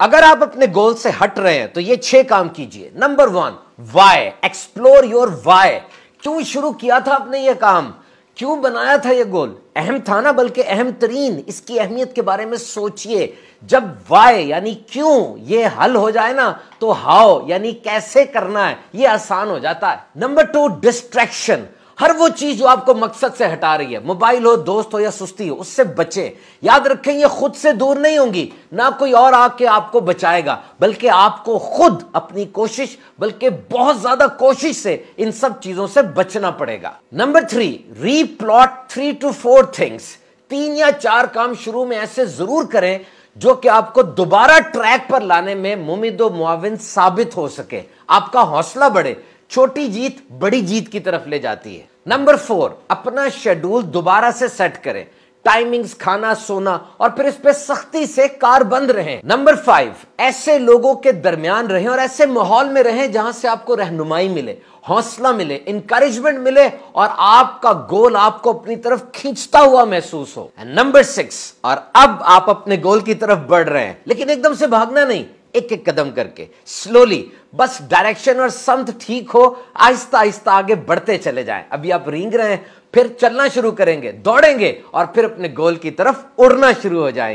अगर आप अपने गोल से हट रहे हैं तो ये 6 काम कीजिए। Number 1, why, explore your why. क्यों शुरू किया था आपने ये काम, क्यों बनाया था ये गोल? अहम था ना, बल्कि अहम तरीन। इसकी अहमियत के बारे में सोचिए। जब वाई यानी क्यों ये हल हो जाए ना, तो हाउ यानी कैसे करना है ये आसान हो जाता है। Number 2, distraction. हर वो चीज जो आपको मकसद से हटा रही है, मोबाइल हो, दोस्त हो या सुस्ती हो, उससे बचें। याद रखें ये खुद से दूर नहीं होंगी, ना कोई और आके आपको बचाएगा, बल्कि आपको खुद अपनी कोशिश, बल्कि बहुत ज्यादा कोशिश से इन सब चीजों से बचना पड़ेगा। Number 3, रीप्लॉट 3 to 4 things. 3 या 4 काम शुरू में ऐसे जरूर करें जो कि आपको दोबारा ट्रैक पर लाने में मुमिदो मुआविन साबित हो सके, आपका हौसला बढ़े। छोटी जीत बड़ी जीत की तरफ ले जाती है। नंबर 4, अपना शेड्यूल दोबारा से सेट करें। टाइमिंग्स, खाना, सोना, और फिर इस पे सख्ती से कारबंद रहें। नंबर 5, ऐसे लोगों के दरमियान रहें और ऐसे माहौल में रहें जहां से आपको रहनुमाई मिले, हौसला मिले, इंकरेजमेंट मिले और आपका गोल आपको अपनी तरफ खींचता हुआ महसूस हो। नंबर 6, और अब आप अपने गोल की तरफ बढ़ रहे हैं, लेकिन एकदम से भागना नहीं, एक एक कदम करके, स्लोली। बस डायरेक्शन और समत ठीक हो, आहिस्ता आहिस्ता आगे बढ़ते चले जाएं। अभी आप रेंग रहे हैं, फिर चलना शुरू करेंगे, दौड़ेंगे और फिर अपने गोल की तरफ उड़ना शुरू हो जाएंगे।